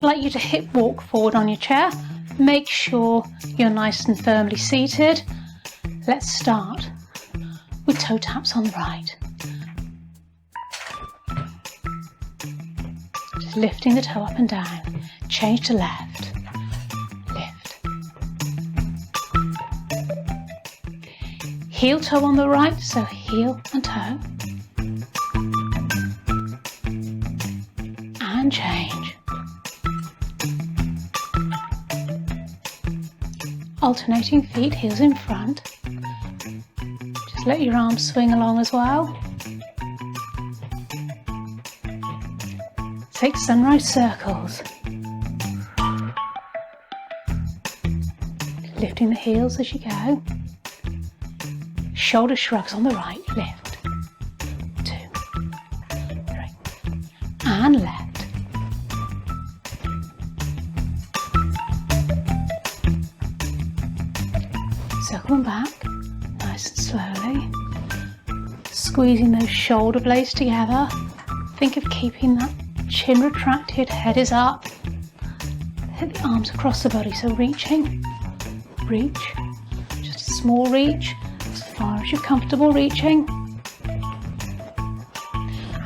like you to hip walk forward on your chair. Make sure you're nice and firmly seated. Let's start with toe taps on the right. Just lifting the toe up and down. Change to left. Lift. Heel toe on the right, so heel and toe. And change. Alternating feet, heels in front. Just let your arms swing along as well. Take sunrise circles. Lifting the heels as you go. Shoulder shrugs on the right. Lift. 2, 3. And left. Circle them back. Nice and slowly. Squeezing those shoulder blades together. Think of keeping that chin retracted, head is up. Hit the arms across the body, so reaching, reach, just a small reach, as far as you're comfortable reaching.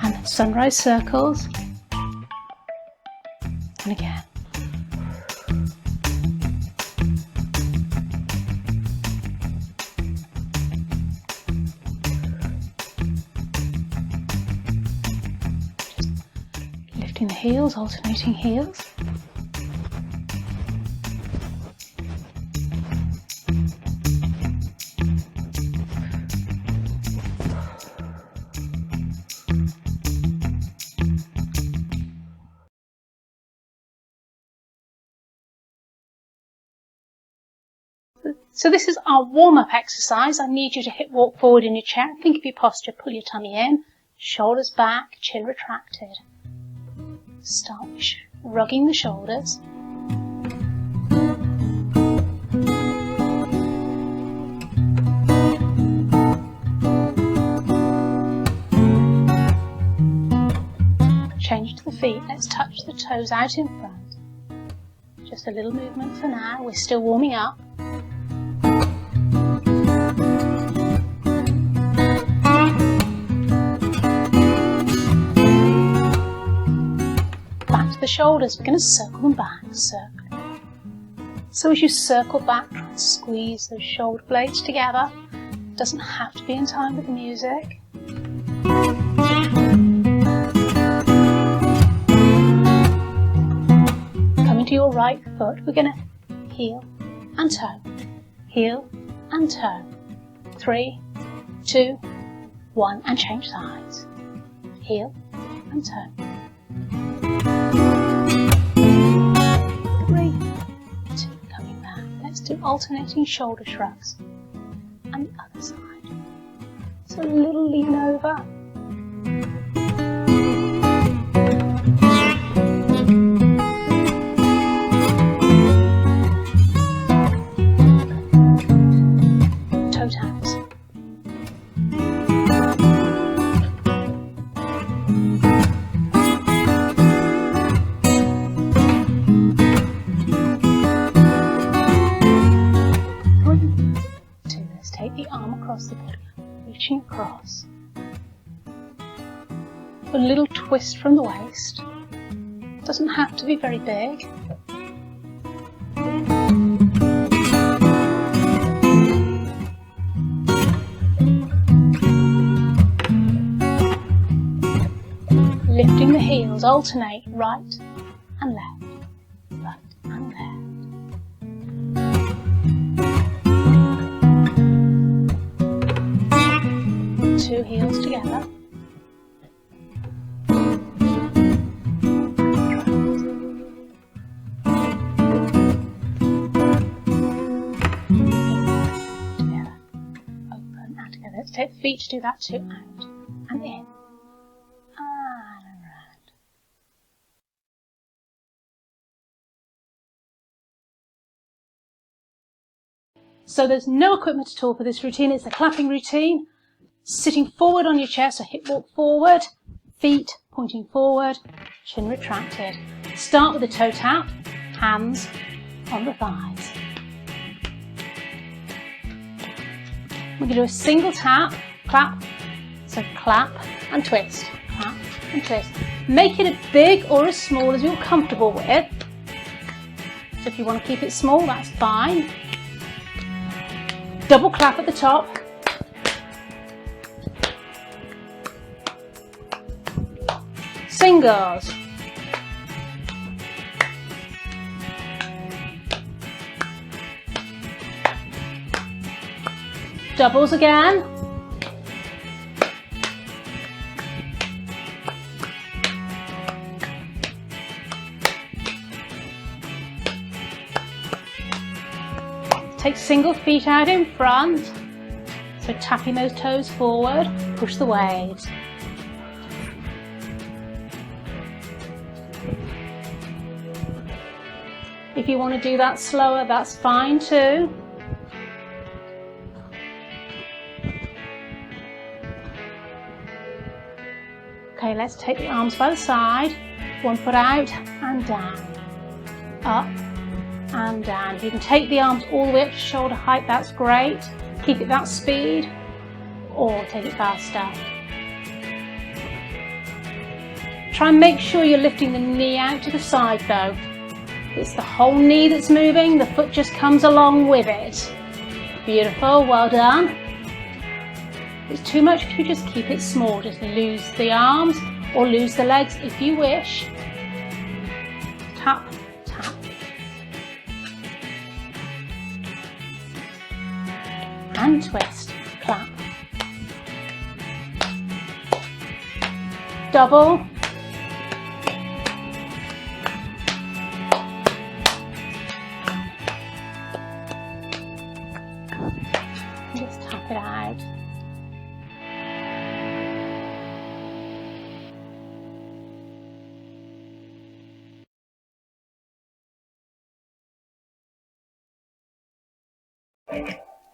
And then sunrise circles. And again. Lifting the heels, alternating heels. So this is our warm-up exercise. I need you to hip walk forward in your chair. Think of your posture, pull your tummy in, shoulders back, chin retracted. Start shrugging the shoulders. Change to the feet. Let's touch the toes out in front. Just a little movement for now. We're still warming up. The shoulders, we're going to circle them back, circle. So as you circle back, try and squeeze those shoulder blades together. It doesn't have to be in time with the music. Coming to your right foot, we're going to heel and toe, heel and toe. 3, 2, 1, and change sides. Heel and toe. 3, 2, coming back. Let's do alternating shoulder shrugs. And the other side. So a little lean over. Toe taps. The body, reaching across. A little twist from the waist. Doesn't have to be very big. Lifting the heels, alternate right and left, right and left. Two heels together. Together. Open and together. Let's take the feet to do that too. Out and in. And around. So there's no equipment at all for this routine. It's a clapping routine. Sitting forward on your chair, so hip walk forward, feet pointing forward, chin retracted. Start with the toe tap, hands on the thighs. We're going to do a single tap, clap, so clap and twist, clap and twist. Make it as big or as small as you're comfortable with. So if you want to keep it small, that's fine. Double clap at the top. Singles. Doubles again. Take single feet out in front, so tapping those toes forward, push the waves. If you want to do that slower, that's fine too. Okay, let's take the arms by the side, one foot out and down, up and down. If you can take the arms all the way up to shoulder height, that's great. Keep it that speed, or take it faster. Try and make sure you're lifting the knee out to the side though. It's the whole knee that's moving, the foot just comes along with it. Beautiful, well done. If it's too much, if you just keep it small, just lose the arms or lose the legs if you wish. Tap, tap. And twist, clap. Double. Just tap it out.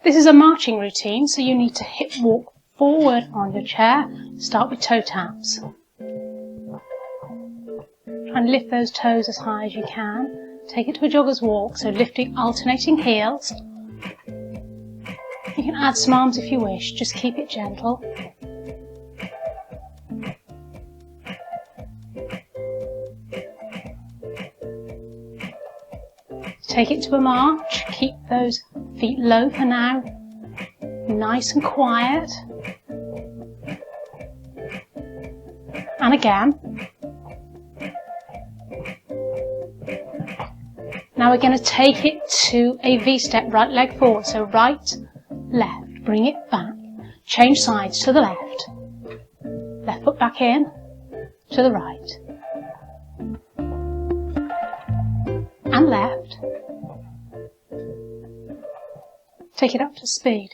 This is a marching routine, so you need to hip walk forward on your chair. Start with toe taps. Try and lift those toes as high as you can. Take it to a jogger's walk, so lifting alternating heels. You can add some arms if you wish, just keep it gentle. Take it to a march, keep those feet low for now, nice and quiet. And again. Now we're going to take it to a V-step, right leg forward, so right, left, bring it back, change sides to the left, left foot back in, to the right, and left. Take it up to speed.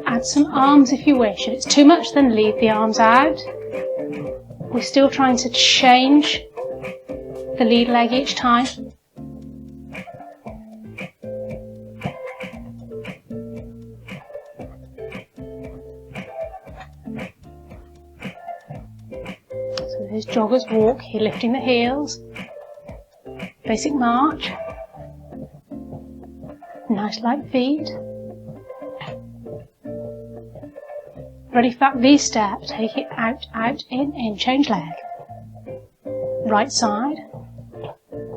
Add some arms if you wish. If it's too much, then leave the arms out. We're still trying to change the lead leg each time. So there's jogger's walk, you're lifting the heels. Basic march. Nice light feet. Ready for that V-step, take it out, out, in, change leg. Right side,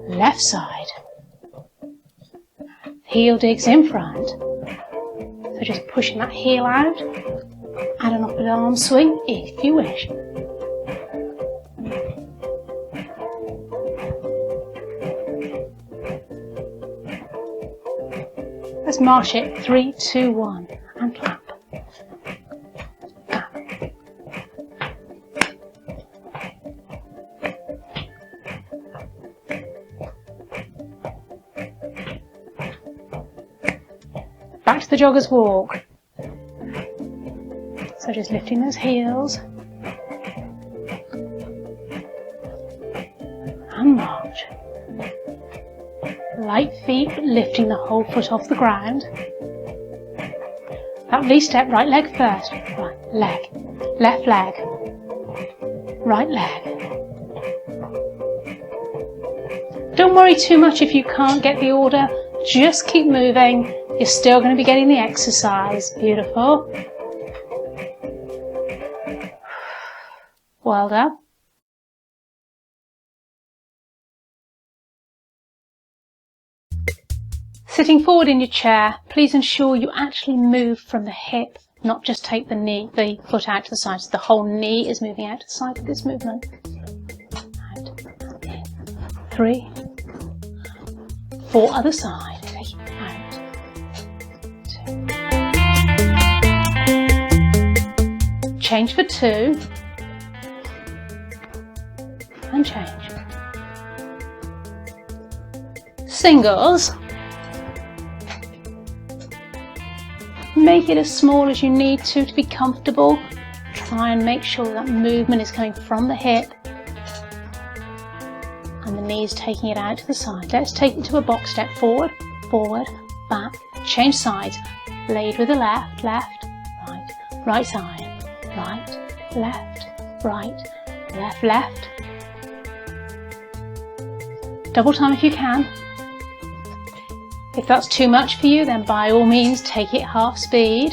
left side. Heel digs in front. So just pushing that heel out. Add an upper arm swing if you wish. Let's march it, 3, 2, 1, and clap. Back to the jogger's walk. So just lifting those heels. And march. Light feet, but lifting the whole foot off the ground. That V step, right leg first. Right leg, left leg, right leg. Don't worry too much if you can't get the order. Just keep moving. You're still going to be getting the exercise. Beautiful. Well done. Sitting forward in your chair, please ensure you actually move from the hip, not just take the foot out to the side. So the whole knee is moving out to the side with this movement. Out, in. 3, 4, other side. Take it out. 2. Change for 2. And change. Singles. Make it as small as you need to be comfortable. Try and make sure that movement is coming from the hip and the knees taking it out to the side. Let's take it to a box step. Forward, forward, back, change sides. Lead with the left, left, right, right side, right, left, right, left, left. Double time if you can. If that's too much for you, then by all means take it half speed.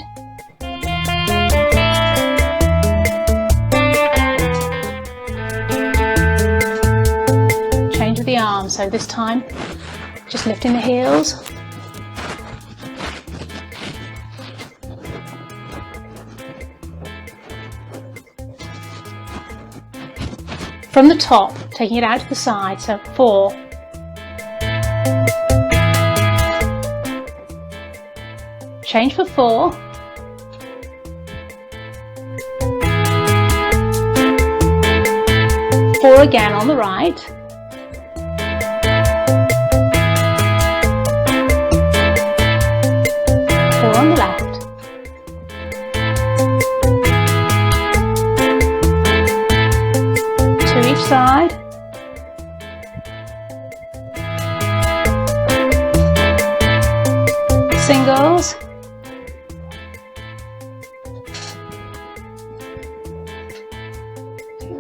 Change with the arms, so this time just lifting the heels. From the top, taking it out to the side, so 4. Change for 4. 4 again on the right. 4 on the left. To each side. Singles.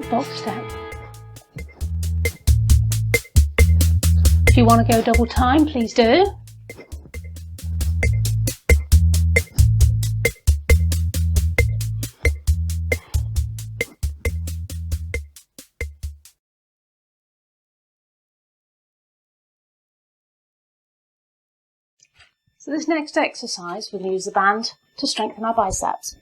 Box step. If you want to go double time, please do. So this next exercise, we're going to use the band to strengthen our biceps.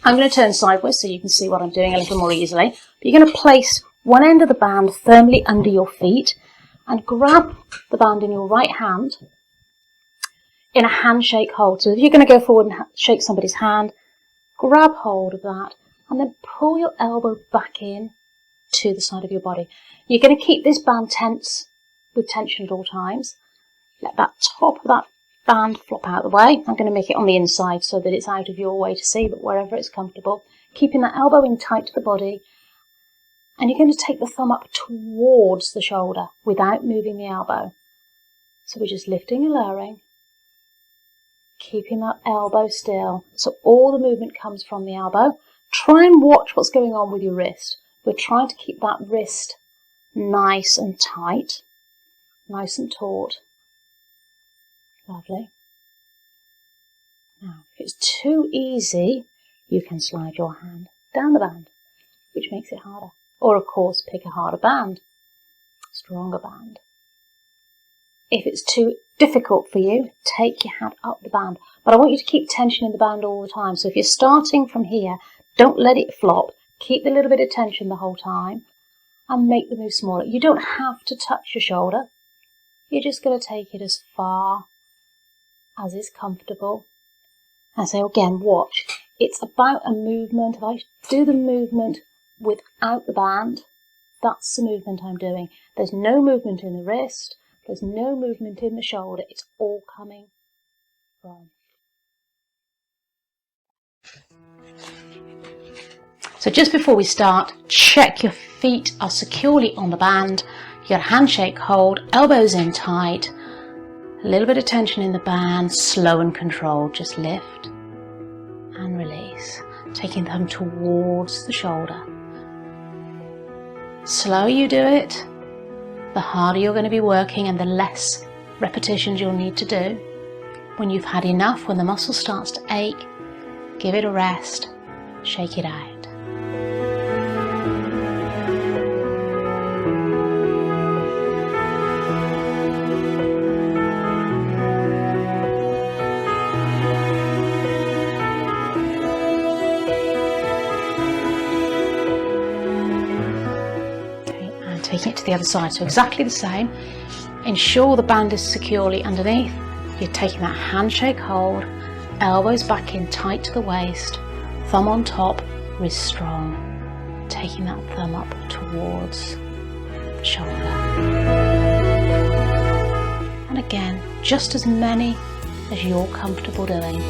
I'm going to turn sideways so you can see what I'm doing a little more easily. But you're going to place one end of the band firmly under your feet and grab the band in your right hand in a handshake hold. So if you're going to go forward and shake somebody's hand, grab hold of that and then pull your elbow back in to the side of your body. You're going to keep this band tense with tension at all times. Let that top of that band flop out of the way. I'm going to make it on the inside so that it's out of your way to see, but wherever it's comfortable. Keeping that elbow in tight to the body. And you're going to take the thumb up towards the shoulder without moving the elbow. So we're just lifting and lowering. Keeping that elbow still. So all the movement comes from the elbow. Try and watch what's going on with your wrist. We're trying to keep that wrist nice and tight. Nice and taut. Lovely. Now, if it's too easy, you can slide your hand down the band, which makes it harder. Or, of course, pick a harder band, stronger band. If it's too difficult for you, take your hand up the band. But I want you to keep tension in the band all the time. So if you're starting from here, don't let it flop. Keep a little bit of tension the whole time and make the move smaller. You don't have to touch your shoulder. You're just going to take it as far as is comfortable. And so again, watch. It's about a movement. If I do the movement without the band, that's the movement I'm doing. There's no movement in the wrist. There's no movement in the shoulder. It's all coming from. So just before we start, check your feet are securely on the band. You got a handshake hold, elbows in tight. A little bit of tension in the band, slow and controlled. Just lift release, taking them towards the shoulder. Slower you do it, the harder you're going to be working and the less repetitions you'll need to do. When you've had enough, when the muscle starts to ache, give it a rest, shake it out. Taking it to the other side, so exactly the same. Ensure the band is securely underneath. You're taking that handshake hold, elbows back in tight to the waist, thumb on top, wrist strong. Taking that thumb up towards the shoulder. And again, just as many as you're comfortable doing.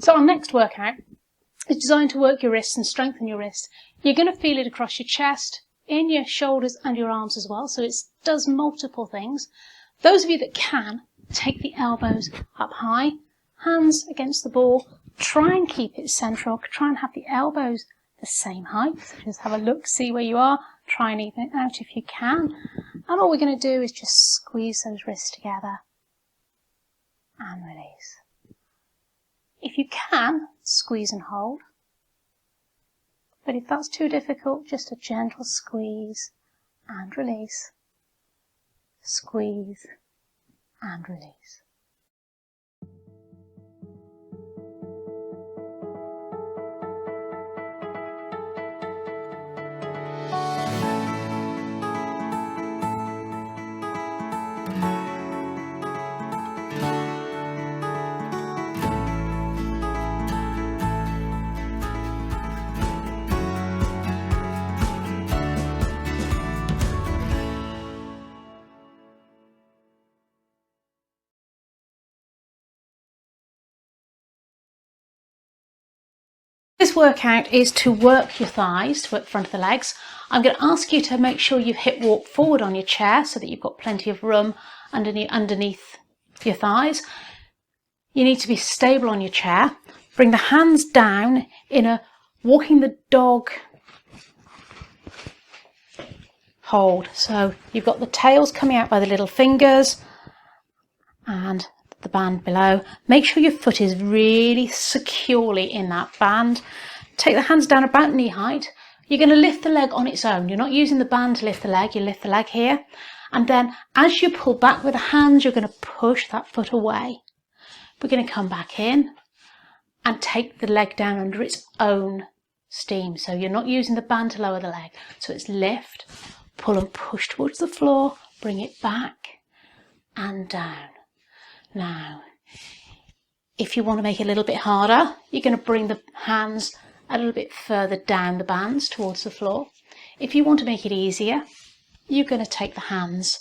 So our next workout is designed to work your wrists and strengthen your wrists. You're going to feel it across your chest, in your shoulders and your arms as well, so it does multiple things. Those of you that can, take the elbows up high, hands against the ball, try and keep it central, try and have the elbows the same height. So just have a look, see where you are, try and even it out if you can. And all we're going to do is just squeeze those wrists together and release. If you can, squeeze and hold. But if that's too difficult, just a gentle squeeze and release. Squeeze and release. This workout is to work your thighs, to work the front of the legs. I'm going to ask you to make sure you hip walk forward on your chair so that you've got plenty of room underneath your thighs. You need to be stable on your chair. Bring the hands down in a walking the dog hold. So you've got the tails coming out by the little fingers and the band below. Make sure your foot is really securely in that band. Take the hands down about knee height. You're going to lift the leg on its own. You're not using the band to lift the leg, you lift the leg here. And then as you pull back with the hands, you're going to push that foot away. We're going to come back in and take the leg down under its own steam. So you're not using the band to lower the leg. So it's lift, pull and push towards the floor, bring it back and down. Now, if you want to make it a little bit harder, you're going to bring the hands a little bit further down the bands towards the floor. If you want to make it easier, you're going to take the hands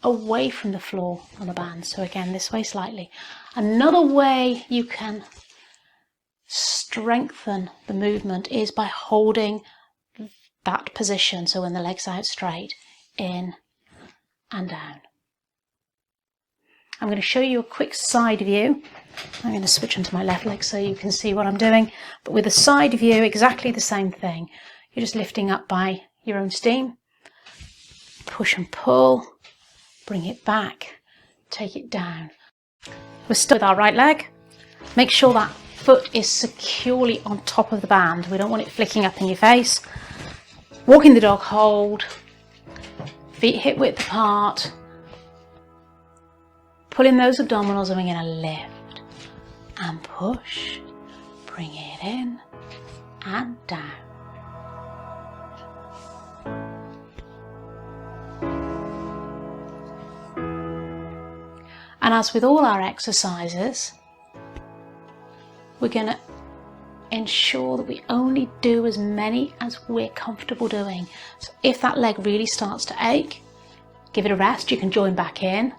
away from the floor on the band. So again, this way slightly. Another way you can strengthen the movement is by holding that position. So when the leg's out straight, in and down. I'm going to show you a quick side view. I'm going to switch onto my left leg so you can see what I'm doing. But with a side view, exactly the same thing. You're just lifting up by your own steam. Push and pull. Bring it back. Take it down. We're still with our right leg. Make sure that foot is securely on top of the band. We don't want it flicking up in your face. Walking the dog hold. Feet hip width apart. Pull in those abdominals and we're going to lift, and push. Bring it in and down. And as with all our exercises, we're going to ensure that we only do as many as we're comfortable doing. So if that leg really starts to ache, give it a rest. You can join back in.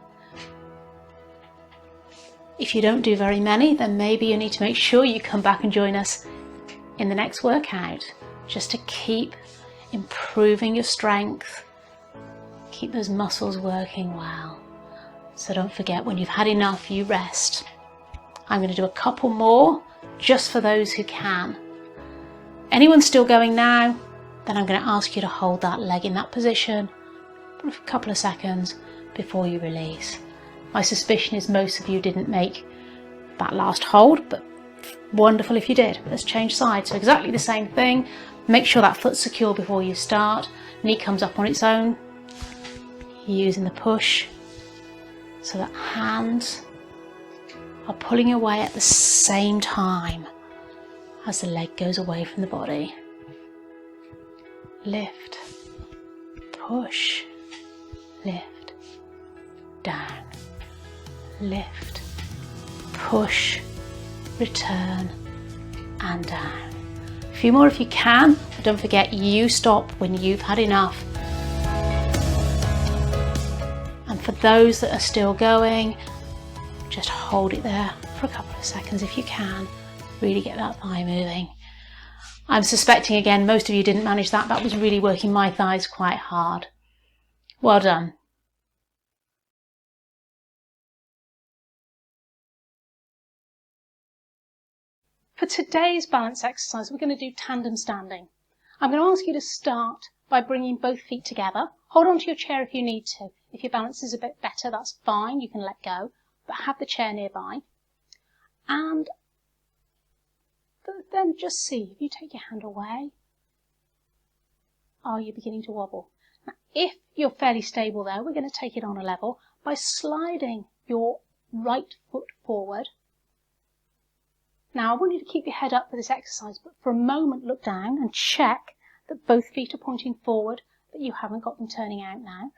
If you don't do very many, then maybe you need to make sure you come back and join us in the next workout, just to keep improving your strength, keep those muscles working well. So don't forget, when you've had enough, you rest. I'm going to do a couple more just for those who can. Anyone still going now? Then I'm going to ask you to hold that leg in that position for a couple of seconds before you release. My suspicion is most of you didn't make that last hold, but wonderful if you did. Let's change sides. So exactly the same thing. Make sure that foot's secure before you start. Knee comes up on its own. Using the push so that hands are pulling away at the same time as the leg goes away from the body. Lift, push, lift, down, lift, push, return and down. A few more if you can, but don't forget, you stop when you've had enough. And for those that are still going, just hold it there for a couple of seconds if you can. Really get that thigh moving. I'm suspecting again, most of you didn't manage that. That was really working my thighs quite hard. Well done. For today's balance exercise, we're going to do tandem standing. I'm going to ask you to start by bringing both feet together. Hold on to your chair if you need to. If your balance is a bit better, that's fine. You can let go, but have the chair nearby. And then just see, if you take your hand away, are you beginning to wobble? Now, if you're fairly stable there, we're going to take it on a level by sliding your right foot forward. Now, I want you to keep your head up for this exercise, but for a moment look down and check that both feet are pointing forward, that you haven't got them turning out now.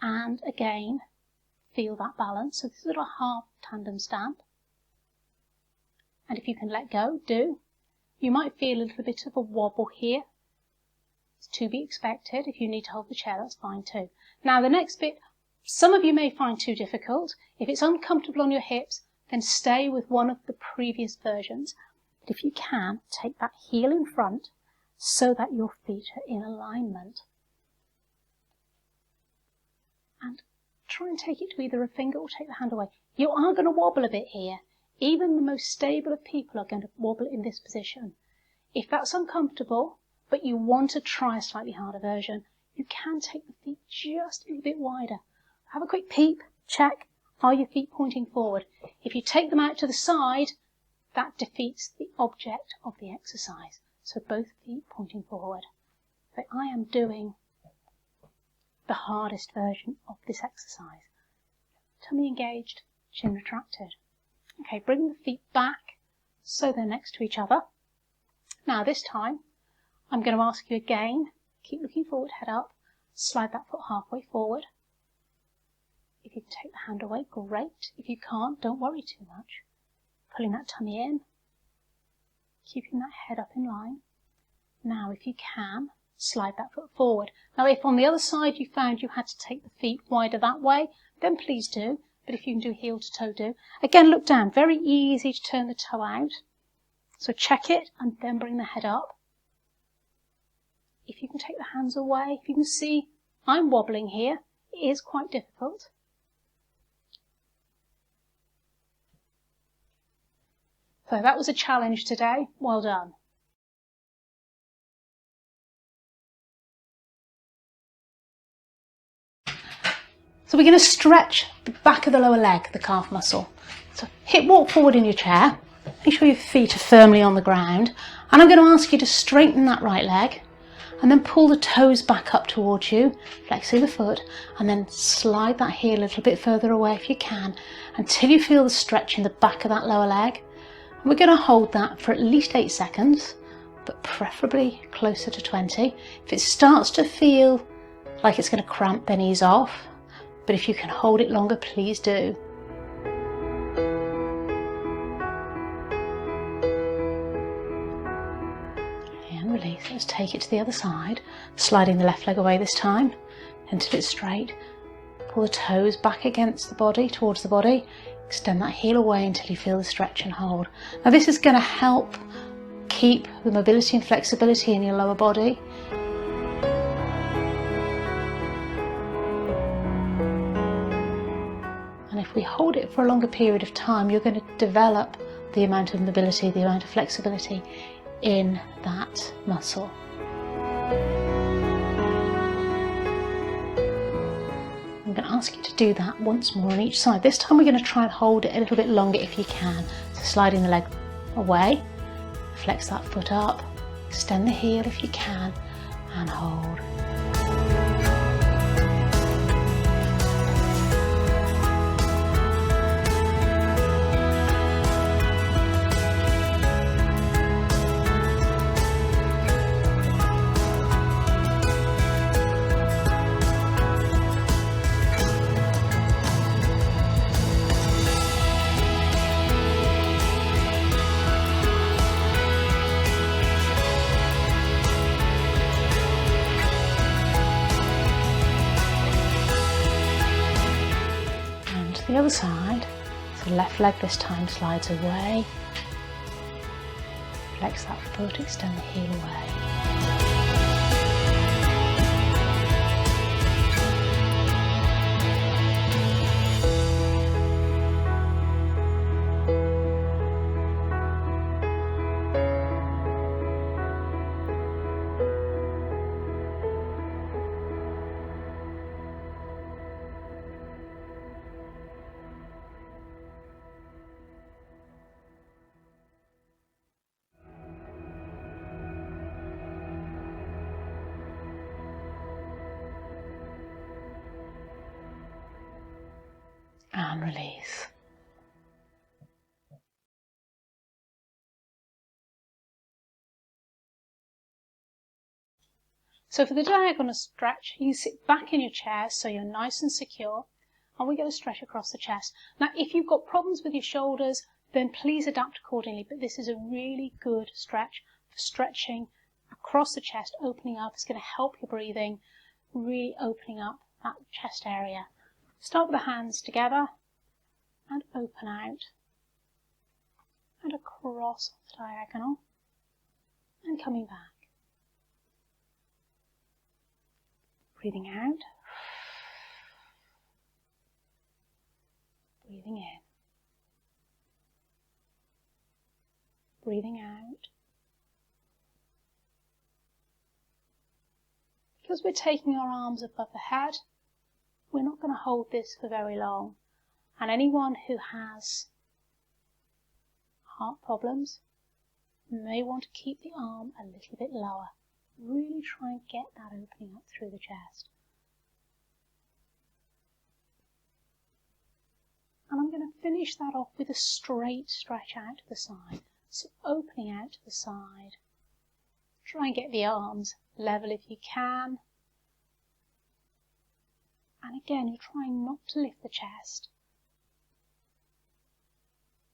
And again, feel that balance. So this is a half tandem stand. And if you can let go, do. You might feel a little bit of a wobble here. It's to be expected. If you need to hold the chair, that's fine too. Now the next bit, some of you may find too difficult. If it's uncomfortable on your hips, then stay with one of the previous versions. But if you can, take that heel in front so that your feet are in alignment. And try and take it to either a finger or take the hand away. You are going to wobble a bit here. Even the most stable of people are going to wobble in this position. If that's uncomfortable, but you want to try a slightly harder version, you can take the feet just a little bit wider. Have a quick peep, check, are your feet pointing forward? If you take them out to the side, that defeats the object of the exercise. So both feet pointing forward. But I am doing the hardest version of this exercise. Tummy engaged, chin retracted. Okay, bring the feet back so they're next to each other. Now this time, I'm going to ask you again, keep looking forward, head up, slide that foot halfway forward. If you can take the hand away, great. If you can't, don't worry too much. Pulling that tummy in, keeping that head up in line. Now if you can, slide that foot forward. Now if on the other side you found you had to take the feet wider that way, then please do. But if you can do heel to toe, do. Again, look down. Very easy to turn the toe out. So check it and then bring the head up. If you can take the hands away, if you can see I'm wobbling here, it is quite difficult. So that was a challenge today. Well done. So we're going to stretch the back of the lower leg, the calf muscle. So hip walk forward in your chair. Make sure your feet are firmly on the ground. And I'm going to ask you to straighten that right leg And then pull the toes back up towards you, flexing the foot, and then slide that heel a little bit further away if you can, until you feel the stretch in the back of that lower leg. And we're going to hold that for at least 8 seconds, but preferably closer to 20. If it starts to feel like it's going to cramp, then ease off. But if you can hold it longer, please do. And release. Let's take it to the other side, sliding the left leg away this time until it's straight. Pull the toes back against the body, towards the body. Extend that heel away until you feel the stretch and hold. Now this is going to help keep the mobility and flexibility in your lower body. And if we hold it for a longer period of time, you're going to develop the amount of mobility, the amount of flexibility in that muscle. I'm going to ask you to do that once more on each side. This time we're going to try and hold it a little bit longer if you can. So sliding the leg away, flex that foot up, extend the heel if you can, and hold. The other side, so left leg this time slides away, flex that foot, extend the heel away. And release. So for the diagonal stretch, you sit back in your chair so you're nice and secure, and we're going to stretch across the chest. Now if you've got problems with your shoulders, then please adapt accordingly, but this is a really good stretch for stretching across the chest, opening up. It's going to help your breathing, really opening up that chest area. Start with the hands together and open out and across the diagonal and coming back. Breathing out, breathing in, breathing out. Because we're taking our arms above the head, we're not going to hold this for very long. And anyone who has heart problems may want to keep the arm a little bit lower. Really try and get that opening up through the chest. And I'm going to finish that off with a straight stretch out to the side. So opening out to the side. Try and get the arms level if you can. And again, you're trying not to lift the chest,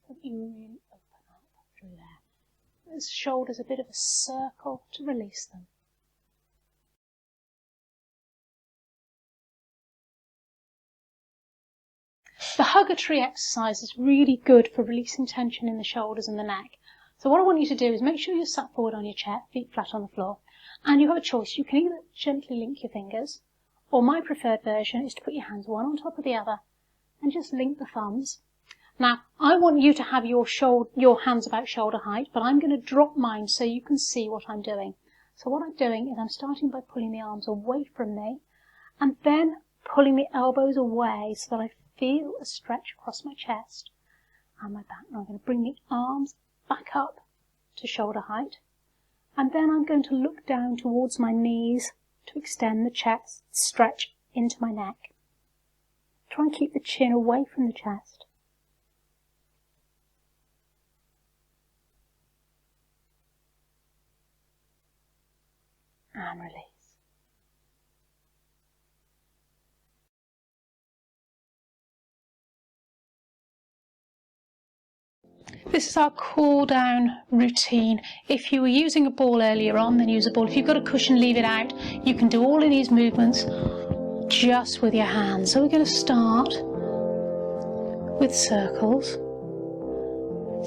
but you really open up through there. The shoulders a bit of a circle to release them. The hugger tree exercise is really good for releasing tension in the shoulders and the neck. So what I want you to do is make sure you're sat forward on your chair, feet flat on the floor, and you have a choice. You can either gently link your fingers, or my preferred version is to put your hands one on top of the other and just link the thumbs. Now, I want you to have your hands about shoulder height, but I'm going to drop mine so you can see what I'm doing. So what I'm doing is I'm starting by pulling the arms away from me and then pulling the elbows away so that I feel a stretch across my chest and my back. Now I'm going to bring the arms back up to shoulder height And then I'm going to look down towards my knees to extend the chest, stretch into my neck. Try and keep the chin away from the chest. And release. This is our cool down routine. If you were using a ball earlier on, then use a ball. If you've got a cushion, leave it out. You can do all of these movements just with your hands. So we're going to start with circles.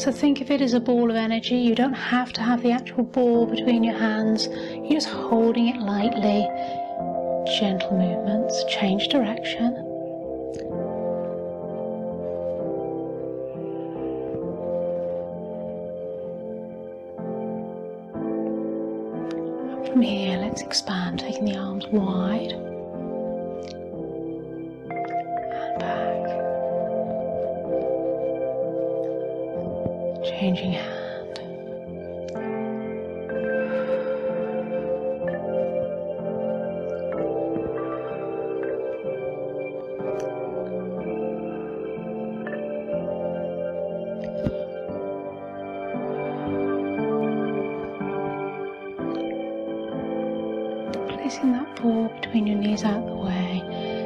So think of it as a ball of energy. You don't have to have the actual ball between your hands. You're just holding it lightly. Gentle movements, change direction. From here, let's expand, taking the arms wide and back. Changing hand. Placing that ball between your knees out the way,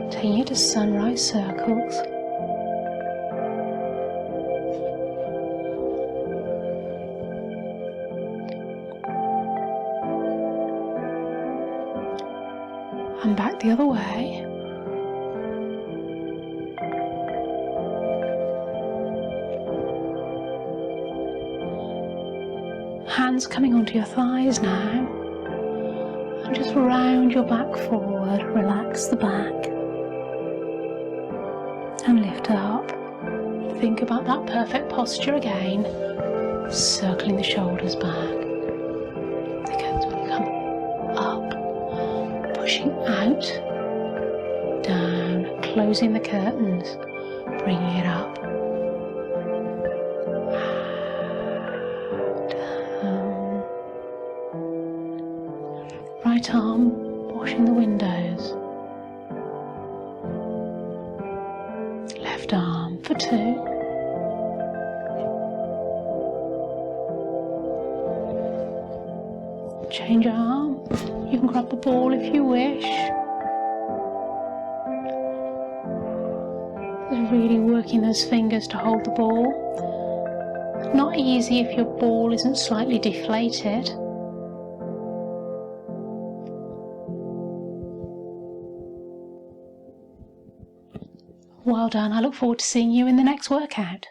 taking it to sunrise circles. And back the other way. Hands coming onto your thighs now. And just round your back forward, relax the back. And lift up. Think about that perfect posture again. Circling the shoulders back. The curtains will come up. Pushing out, down, closing the curtains, bringing it up, down. Right arm washing the windows, left arm for 2. Change arm. You can grab the ball if you wish. Just really working those fingers to hold the ball. Not easy if your ball isn't slightly deflated. Well done. I look forward to seeing you in the next workout.